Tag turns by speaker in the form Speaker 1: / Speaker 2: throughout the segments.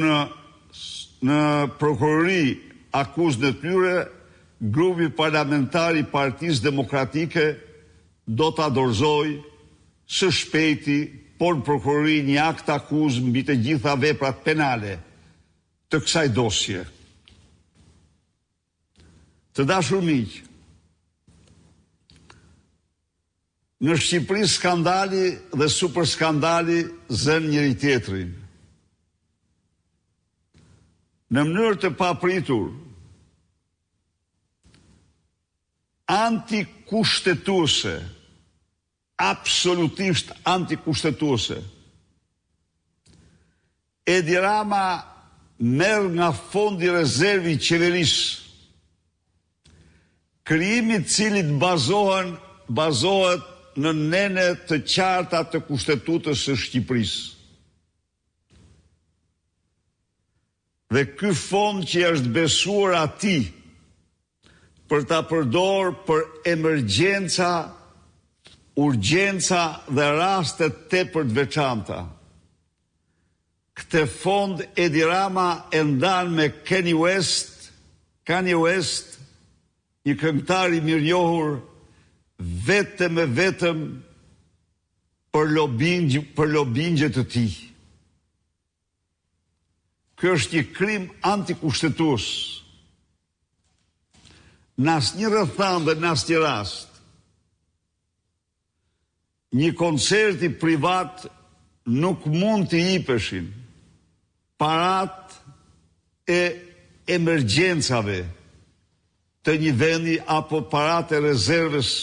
Speaker 1: në prokurori akuzën e tyre, grupi parlamentar i Partisë Demokratike do ta dorëzoj së shpejti, por në prokurori një akt akuzë mbi të gjitha veprat penale të kësaj dosje. Të dashur miq, në Shqipëri skandali dhe super skandali zën njëri tjetrin. Në mënyrë të papritur, antikushtetuese, absolutisht antikushtetuese, Edi Rama merr nga fondi rezervi i qeverisë, krijimi i cilit bazohet në nene të qarta të Kushtetutës së Shqipërisë. Dhe ky fond që është besuar atij për ta përdorur për emergjenca, urgjenca dhe raste tepër të veçanta. Këtë fond Edi Rama e ndan me Kanye West, një këngëtar i mirënjohur, vetëm për lobingje të tij. Ky është një krim antikushtetues. Në asnjë rrethant dhe në asnjë rast, një koncerti privat nuk mund të jepeshin parat e emergjencave të një vendi apo parat e rezervës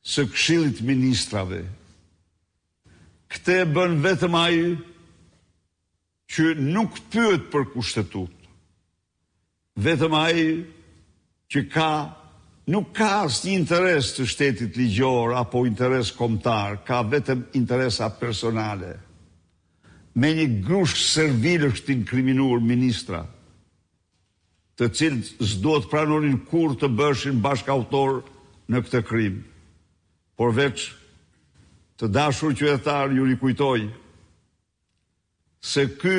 Speaker 1: së Këshillit të Ministrave. Këtë e bën vetëm ai që nuk pyet për kushtetutë. Vetëm ai që nuk ka asnjë interes të shtetit ligjor apo interes kombëtar, ka vetëm interesa personale. Me një grush servil është inkriminuar ministra, të cilët s'do të pranonin kur të bëshin bashkautor në këtë krim. Por veç të dashur qytetar ju rikujtoj se ky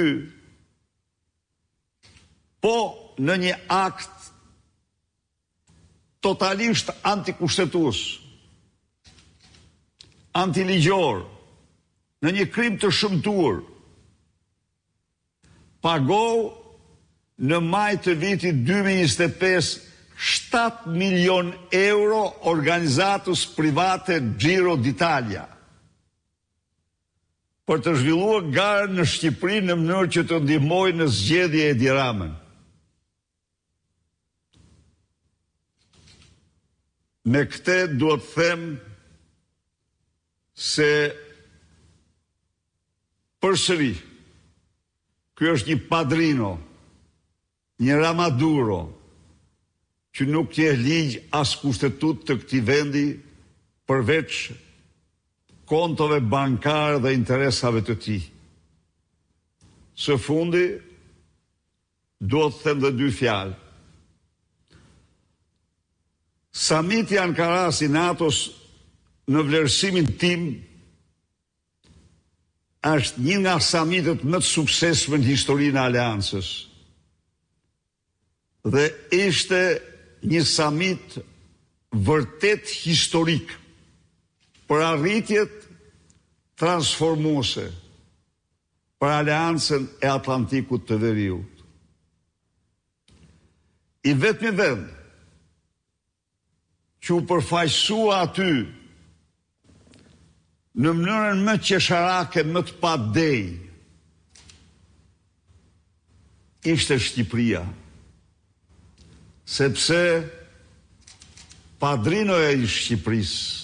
Speaker 1: po në një akt totalisht antikushtetues, antiligjor, në një krim të shëmtuar, pagou në maj të vitit 2025 7 milion euro organizatës private Giro d'Italia për të zhvilluar garën në Shqipëri në mënyrë që të ndihmojë në zgjedhje e Edi Ramën. Me këtë duhet të them se përsëri ky është një padrino, një ramaduro, që nuk je ligj as kushtetut të këtij vendi përveç kontove bankare dhe interesave të tij. Së fundi, duhet të them dhe dy fjalë. Samiti Ankaras i NATO-s në vlerësimin tim është një nga samitet më të suksesshëm në historinë e aleancës. Dhe ishte një samit vërtet historik për arritjet transformuese për aleancën e Atlantikut të Veriut. I vetmi vend që u përfaqësua aty në mënyrën më qesharake, më të padej, ishte Shqipëria. Sepse padrinoja i Shqipërisë